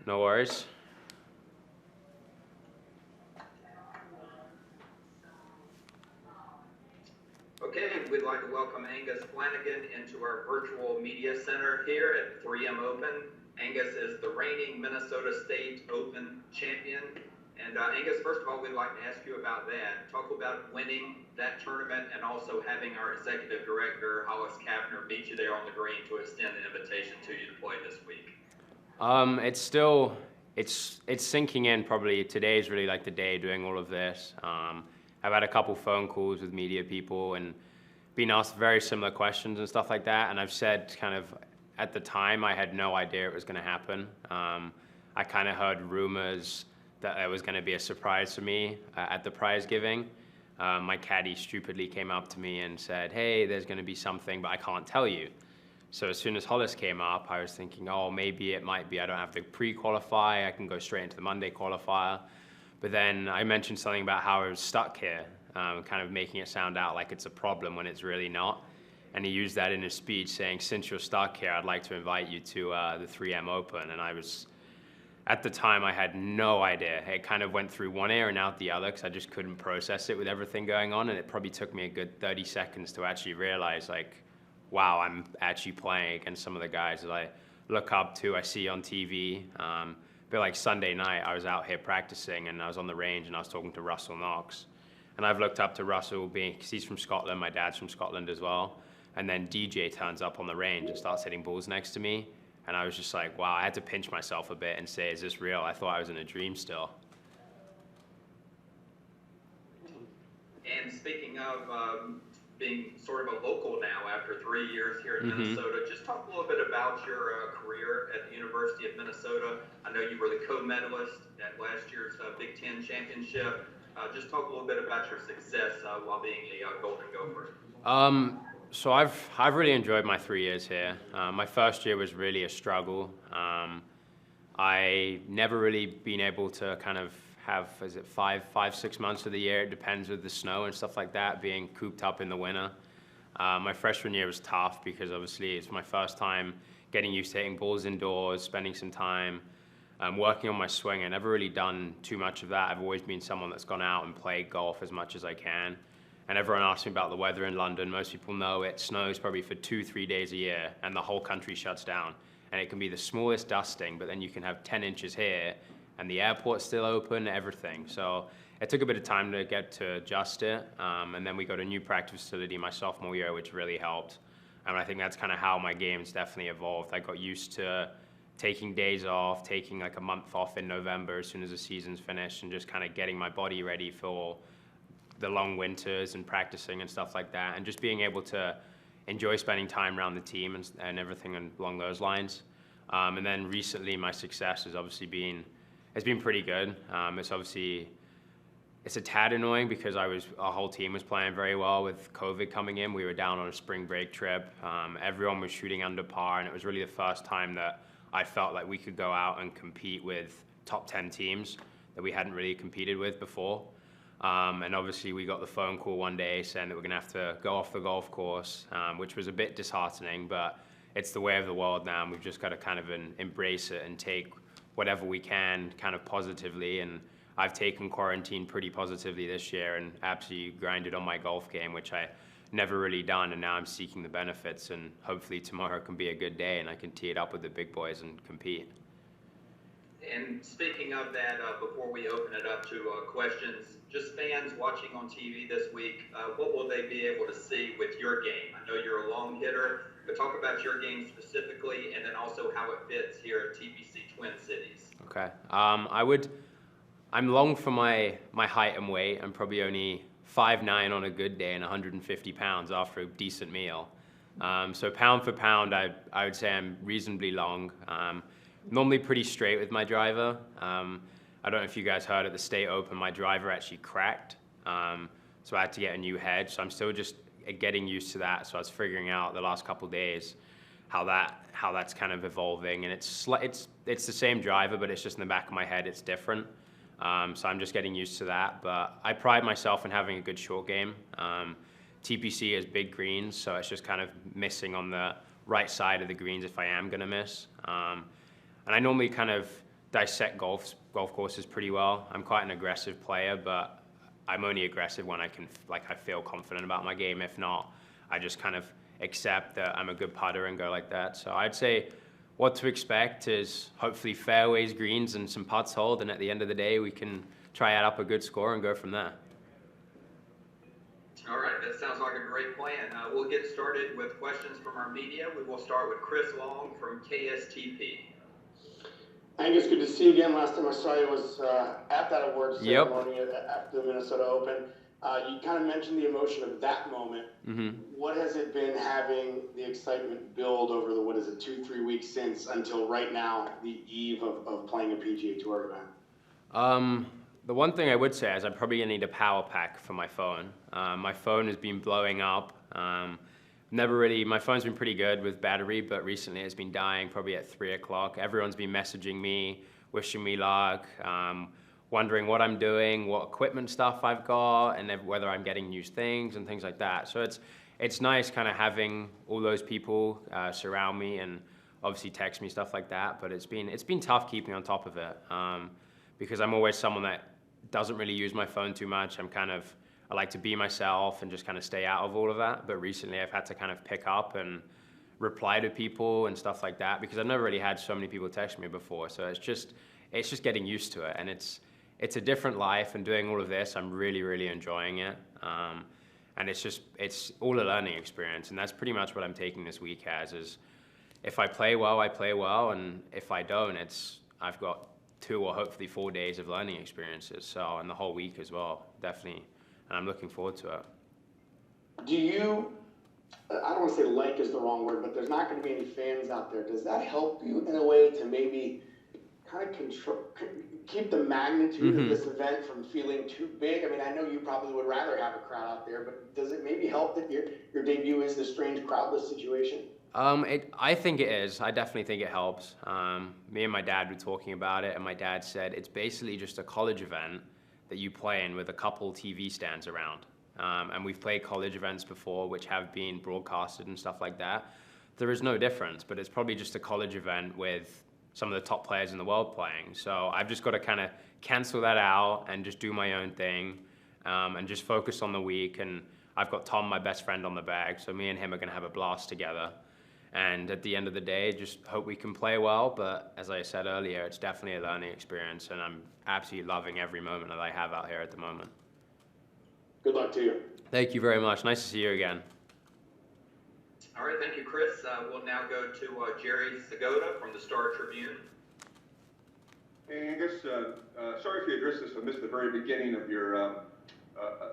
No worries. Okay, we'd like to welcome Angus Flanagan into our virtual media center here at 3M Open. Angus is the reigning Minnesota State Open champion. And Angus, first of all, we'd like to ask you about that. Talk about winning that tournament and also having our executive director, Hollis Kavner, meet you there on the green to extend the invitation to you to play this week. It's sinking in. Probably today is really like the day doing all of this. I've had a couple phone calls with media people and been asked very similar questions and stuff like that. And I've said kind of at the time I had no idea it was going to happen. I kind of heard rumors that it was going to be a surprise for me at the prize giving. My caddy stupidly came up to me and said, "Hey, there's going to be something, but I can't tell you." So as soon as Hollis came up, I was thinking, oh, maybe it might be I don't have to pre-qualify. I can go straight into the Monday qualifier. But then I mentioned something about how I was stuck here, kind of making it sound out like it's a problem when it's really not. And he used that in his speech saying, since you're stuck here, I'd like to invite you to the 3M Open. And I was, at the time, I had no idea. It kind of went through one ear and out the other because I just couldn't process it with everything going on. And it probably took me a good 30 seconds to actually realize, like, wow, I'm actually playing against some of the guys that I look up to, I see on TV. But like Sunday night, I was out here practicing and I was on the range and I was talking to Russell Knox. And I've looked up to Russell because he's from Scotland, my dad's from Scotland as well. And then DJ turns up on the range and starts hitting balls next to me. And I was just like, wow, I had to pinch myself a bit and say, is this real? I thought I was in a dream still. And speaking of being sort of a local now after 3 years here in Minnesota, just talk a little bit about your career at the University of Minnesota. I know you were the co-medalist at last year's Big Ten championship. Just talk a little bit about your success while being a Golden Gopher. So I've really enjoyed my 3 years here. My first year was really a struggle. I never really been able to kind of have, is it 6 months of the year? It depends with the snow and stuff like that, being cooped up in the winter. My freshman year was tough because obviously it's my first time getting used to hitting balls indoors, spending some time working on my swing. I've never really done too much of that. I've always been someone that's gone out and played golf as much as I can. And everyone asks me about the weather in London. Most people know it snows probably for 2-3 days a year and the whole country shuts down. And it can be the smallest dusting, but then you can have 10 inches here and the airport's still open, everything. So it took a bit of time to get to adjust it. And then we got a new practice facility my sophomore year, which really helped. And I think that's kind of how my game's definitely evolved. I got used to taking days off, taking like a month off in November as soon as the season's finished, and just kind of getting my body ready for the long winters and practicing and stuff like that. And just being able to enjoy spending time around the team and everything along those lines. And then recently my success has obviously it's been pretty good. It's a tad annoying because our whole team was playing very well with COVID coming in. We were down on a spring break trip. Everyone was shooting under par, and it was really the first time that I felt like we could go out and compete with top 10 teams that we hadn't really competed with before. And obviously we got the phone call one day saying that we're gonna have to go off the golf course, which was a bit disheartening, but it's the way of the world now, and we've just got to kind of embrace it and take whatever we can kind of positively. And I've taken quarantine pretty positively this year and absolutely grinded on my golf game, which I never really done, and now I'm seeking the benefits, and hopefully tomorrow can be a good day and I can tee it up with the big boys and compete. And speaking of that, before we open it up to questions, just fans watching on TV this week, what will they be able to see with your game? I know you're a long hitter, but talk about your game specifically, and then also how it fits here at TPC Twin Cities. Okay. I'm long for my height and weight. I'm probably only 5'9" on a good day and 150 pounds after a decent meal. So pound for pound, I would say I'm reasonably long. Normally pretty straight with my driver. I don't know if you guys heard at the State Open, my driver actually cracked. So I had to get a new head. So I'm still just getting used to that. So I was figuring out the last couple of days how that's kind of evolving. And it's the same driver, but it's just in the back of my head, it's different. So I'm just getting used to that. But I pride myself in having a good short game. TPC has big greens, so it's just kind of missing on the right side of the greens if I am going to miss. And I normally kind of dissect golf courses pretty well. I'm quite an aggressive player, but I'm only aggressive when I feel confident about my game. If not, I just kind of accept that I'm a good putter and go like that. So I'd say what to expect is hopefully fairways, greens, and some putts hold, and at the end of the day, we can try add up a good score and go from there. All right, that sounds like a great plan. We'll get started with questions from our media. We will start with Chris Long from KSTP. Angus, good to see you again. Last time I saw you was at that awards ceremony after the Minnesota Open. You kind of mentioned the emotion of that moment. Mm-hmm. What has it been having the excitement build over the, 2-3 weeks since until right now, the eve of playing a PGA Tour event? The one thing I would say is I'm probably going to need a power pack for my phone. My phone has been blowing up. My phone's been pretty good with battery, but recently it's been dying probably at 3 o'clock. Everyone's been messaging me, wishing me luck, wondering what I'm doing, what equipment stuff I've got, and whether I'm getting new things and things like that. So it's nice kind of having all those people surround me and obviously text me, stuff like that. But it's been tough keeping on top of it because I'm always someone that doesn't really use my phone too much. I like to be myself and just kind of stay out of all of that. But recently I've had to kind of pick up and reply to people and stuff like that because I've never really had so many people text me before. So it's just getting used to it. And it's a different life, and doing all of this, I'm really, really enjoying it. And it's all a learning experience. And that's pretty much what I'm taking this week as is if I play well, I play well. And if I don't, I've got 2 or hopefully 4 days of learning experiences. So, and the whole week as well, definitely. And I'm looking forward to it. Do you, I don't want to say like is the wrong word, but there's not going to be any fans out there. Does that help you in a way to maybe kind of keep the magnitude of this event from feeling too big? I mean, I know you probably would rather have a crowd out there, but does it maybe help that your debut is this strange crowdless situation? I think it is. I definitely think it helps. Me and my dad were talking about it, and my dad said it's basically just a college event that you play in with a couple TV stands around. And we've played college events before, which have been broadcasted and stuff like that. There is no difference, but it's probably just a college event with some of the top players in the world playing. So I've just got to kind of cancel that out and just do my own thing and just focus on the week. And I've got Tom, my best friend, on the bag, so me and him are going to have a blast together. And at the end of the day, just hope we can play well. But as I said earlier, it's definitely a learning experience, and I'm absolutely loving every moment that I have out here at the moment. Good luck to you. Thank you very much. Nice to see you again. All right, thank you, Chris. We'll now go to Jerry Segota from the Star Tribune. Hey, Angus, sorry if you addressed this. I missed the very beginning of your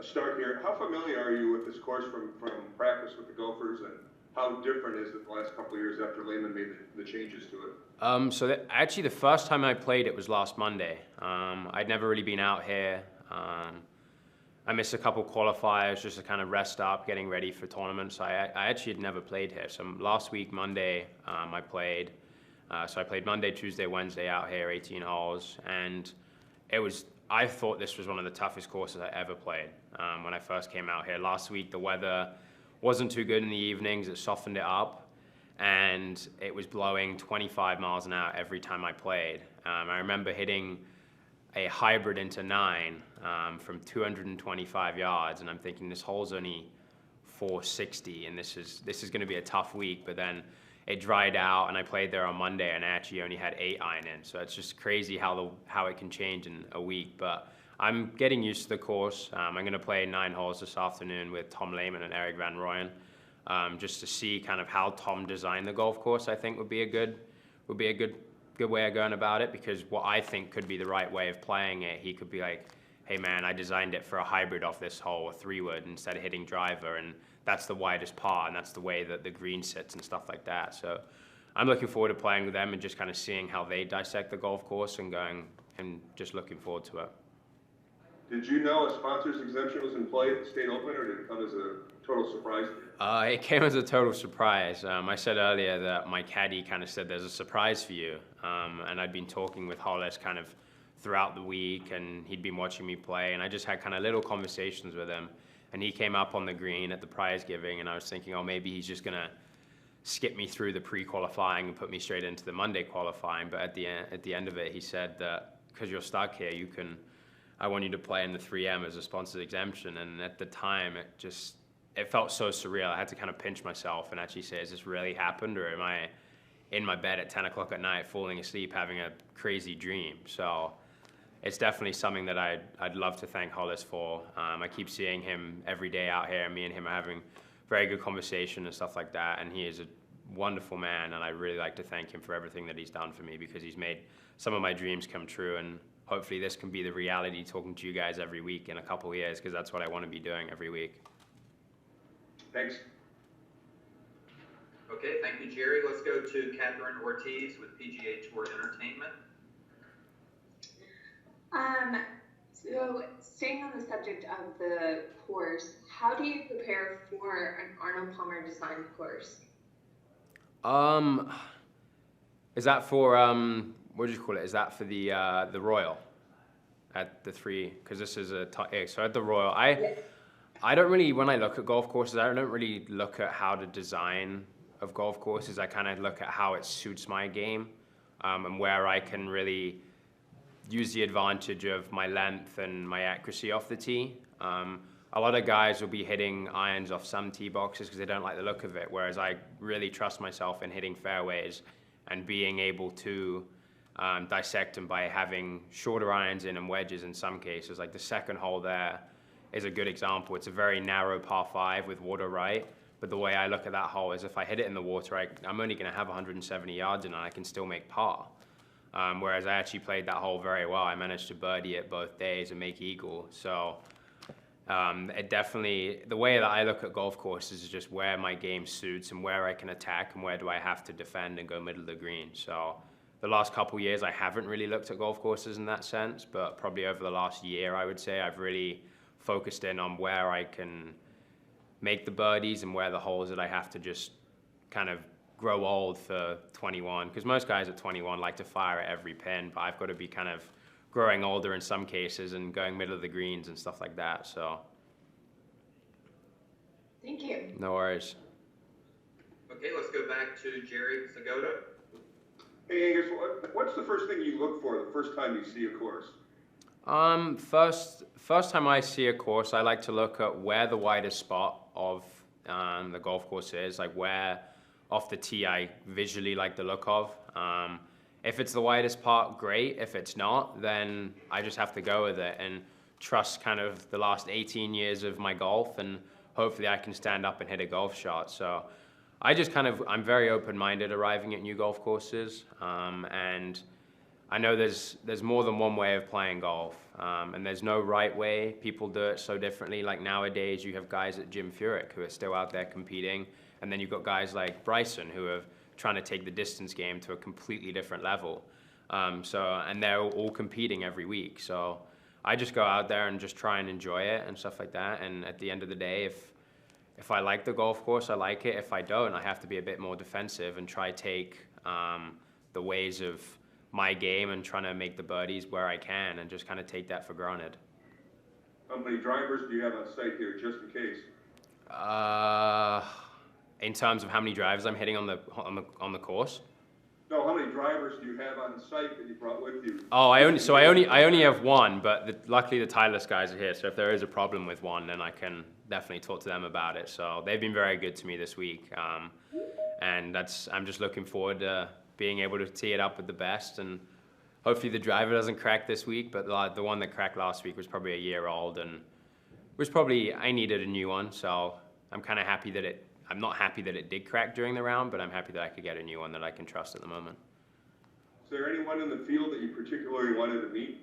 start here. How familiar are you with this course from practice with the Gophers, and how different is it the last couple of years after Lehman made the changes to it? Actually, the first time I played it was last Monday. I'd never really been out here. I missed a couple qualifiers just to kind of rest up, getting ready for tournaments. I actually had never played here. So last week, Monday, I played. So I played Monday, Tuesday, Wednesday out here, 18 holes. And I thought this was one of the toughest courses I ever played when I first came out here. Last week, the weather wasn't too good in the evenings. It softened it up. And it was blowing 25 miles an hour every time I played. I remember hitting a hybrid into 9 from 225 yards, and I'm thinking this hole's only 460, and this is going to be a tough week. But then it dried out, and I played there on Monday, and I actually only had 8 iron in. So it's just crazy how it can change in a week. But I'm getting used to the course. I'm going to play 9 holes this afternoon with Tom Lehman and Eric Van Rooyen, just to see kind of how Tom designed the golf course. I think would be a good way of going about it, because what I think could be the right way of playing it, he could be like, hey man, I designed it for a hybrid off this hole, a 3-wood, instead of hitting driver, and that's the widest par, and that's the way that the green sits and stuff like that. So I'm looking forward to playing with them and just kind of seeing how they dissect the golf course and just looking forward to it. Did you know a sponsor's exemption was in play at the State Open, or did it come as a total surprise to you? It came as a total surprise. I said earlier that my caddy kind of said there's a surprise for you, and I'd been talking with Hollis kind of throughout the week, and he'd been watching me play, and I just had kind of little conversations with him, and he came up on the green at the prize giving, and I was thinking, oh, maybe he's just gonna skip me through the pre-qualifying and put me straight into the Monday qualifying. But at the end of it, he said that because you're stuck here, I want you to play in the 3M as a sponsored exemption. And at the time, it felt so surreal. I had to kind of pinch myself and actually say, has this really happened, or am I in my bed at 10 o'clock at night falling asleep having a crazy dream? So it's definitely something that I'd love to thank Hollis for. I keep seeing him every day out here, and me and him are having very good conversation and stuff like that, and he is a wonderful man, and I really like to thank him for everything that he's done for me, because he's made some of my dreams come true, and hopefully this can be the reality, talking to you guys every week in a couple of years, because that's what I want to be doing every week. Thanks. Okay, thank you, Jerry. Let's go to Catherine Ortiz with PGA Tour Entertainment. So staying on the subject of the course, how do you prepare for an Arnold Palmer designed course? Is that for what do you call it? Is that for the Royal at the 3? Because this is so at the Royal, I don't really, when I look at golf courses, I don't really look at how to design of golf courses. I kind of look at how it suits my game, and where I can really use the advantage of my length and my accuracy off the tee. A lot of guys will be hitting irons off some tee boxes because they don't like the look of it, whereas I really trust myself in hitting fairways and being able to dissect them by having shorter irons in and wedges in some cases. Like the second hole there is a good example. It's a very narrow par 5 with water right, but the way I look at that hole is if I hit it in the water, I'm only going to have 170 yards in it, and I can still make par. Whereas I actually played that hole very well. I managed to birdie it both days and make eagle. So it definitely, the way that I look at golf courses is just where my game suits and where I can attack and where do I have to defend and go middle of the green. So the last couple years I haven't really looked at golf courses in that sense, but probably over the last year I would say I've really focused in on where I can make the birdies and where the holes that I have to just kind of grow old for 21, because most guys at 21 like to fire at every pin, but I've got to be kind of growing older in some cases and going middle of the greens and stuff like that. So Thank you. no worries. Okay, let's go back to Jerry Zagoda. Hey Angus, what's the first thing you look for the first time you see a course? First time I see a course, I like to look at where the widest spot of the golf course is, like where off the tee I visually like the look of. If it's the widest part, great. If it's not, then I just have to go with it and trust kind of the last 18 years of my golf, and hopefully I can stand up and hit a golf shot. So I'm very open-minded arriving at new golf courses, and I know there's more than one way of playing golf, and there's no right way. People do it so differently. Like nowadays, you have guys at Jim Furyk who are still out there competing, and then you've got guys like Bryson who are trying to take the distance game to a completely different level. And they're all competing every week. So I just go out there and just try and enjoy it and stuff like that. And at the end of the day, if I like the golf course, I like it. If I don't, I have to be a bit more defensive and try take the ways of my game and trying to make the birdies where I can and just kind of take that for granted. How many drivers do you have on site here, just in case? In terms of how many drives I'm hitting on the course? No, how many drivers do you have on site that you brought with you? Oh, I only have one, but luckily the Titleist guys are here. So if there is a problem with one, then I can definitely talk to them about it. So they've been very good to me this week, and I'm just looking forward to being able to tee it up with the best, and hopefully the driver doesn't crack this week. But the one that cracked last week was probably a year old, and I needed a new one. So I'm kind of happy that I'm not happy that it did crack during the round, but I'm happy that I could get a new one that I can trust at the moment. Is there anyone in the field that you particularly wanted to meet?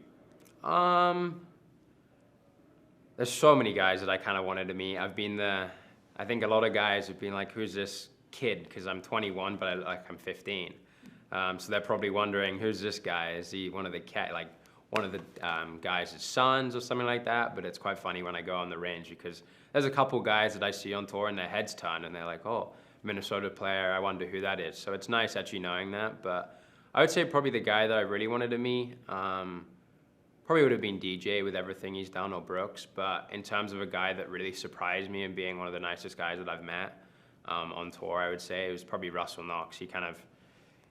There's so many guys that I kind of wanted to meet. I think a lot of guys have been like, who's this kid? Because I'm 21, but I'm 15. So they're probably wondering, who's this guy? Is he one of the guys' sons or something like that? But it's quite funny when I go on the range, because there's a couple guys that I see on tour and their heads turn and they're like, oh, Minnesota player, I wonder who that is. So it's nice actually knowing that. But I would say probably the guy that I really wanted to meet probably would have been DJ with everything he's done, or Brooks. But in terms of a guy that really surprised me and being one of the nicest guys that I've met, on tour, I would say. It was probably Russell Knox.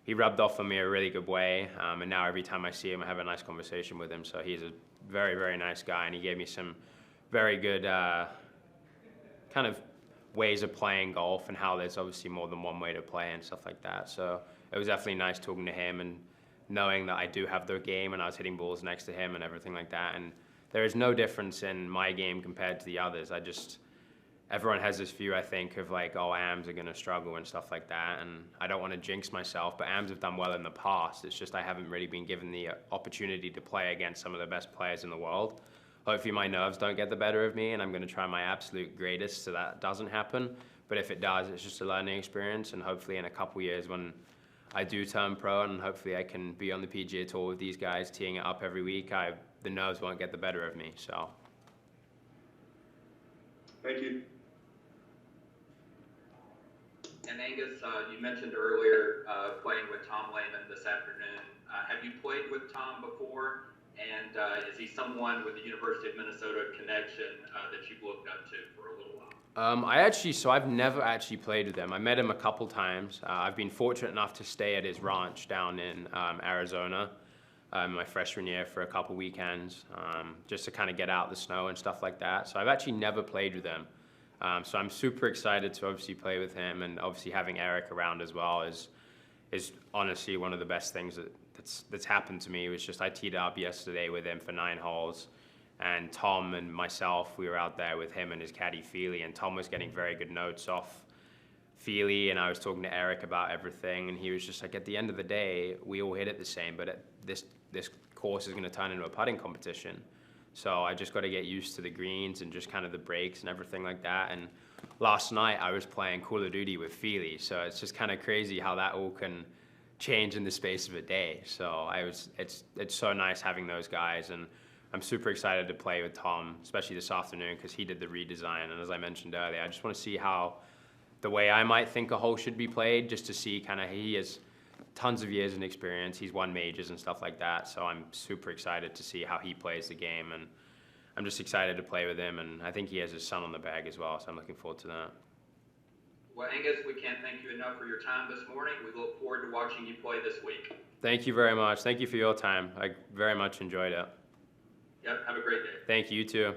He rubbed off on me a really good way, and now every time I see him, I have a nice conversation with him. So he's a very, very nice guy, and he gave me some very good kind of ways of playing golf and how there's obviously more than one way to play and stuff like that. So it was definitely nice talking to him and knowing that I do have the game and I was hitting balls next to him and everything like that. And there is no difference in my game compared to the others. Everyone has this view, I think, of like, oh, AMs are going to struggle and stuff like that. And I don't want to jinx myself, but AMs have done well in the past. It's just I haven't really been given the opportunity to play against some of the best players in the world. Hopefully my nerves don't get the better of me, and I'm going to try my absolute greatest so that doesn't happen. But if it does, it's just a learning experience. And hopefully in a couple years when I do turn pro and hopefully I can be on the PGA Tour with these guys, teeing it up every week, the nerves won't get the better of me. So. Thank you. And Angus, you mentioned earlier playing with Tom Lehman this afternoon. Have you played with Tom before? And is he someone with the University of Minnesota connection that you've looked up to for a little while? So I've never actually played with him. I met him a couple times. I've been fortunate enough to stay at his ranch down in Arizona my freshman year for a couple weekends, just to kind of get out the snow and stuff like that. So I've actually never played with him. So I'm super excited to obviously play with him, and obviously having Eric around as well is honestly one of the best things that's happened to me. It was just I teed up yesterday with him for 9 holes, and Tom and myself, we were out there with him and his caddy Feely, and Tom was getting very good notes off Feely, and I was talking to Eric about everything, and he was just like, at the end of the day, we all hit it the same, but this course is going to turn into a putting competition. So I just got to get used to the greens and just kind of the breaks and everything like that. And last night I was playing Call of Duty with Feely, so it's just kind of crazy how that all can change in the space of a day. So it's so nice having those guys, and I'm super excited to play with Tom, especially this afternoon because he did the redesign. And as I mentioned earlier, I just want to see how the way I might think a hole should be played, just to see kind of he has tons of years in experience. He's won majors and stuff like that. So I'm super excited to see how he plays the game, and I'm just excited to play with him. And I think he has his son on the bag as well, so I'm looking forward to that. Well, Angus, we can't thank you enough for your time this morning. We look forward to watching you play this week. Thank you very much. Thank you for your time. I very much enjoyed it. Yep, have a great day. Thank you, you too.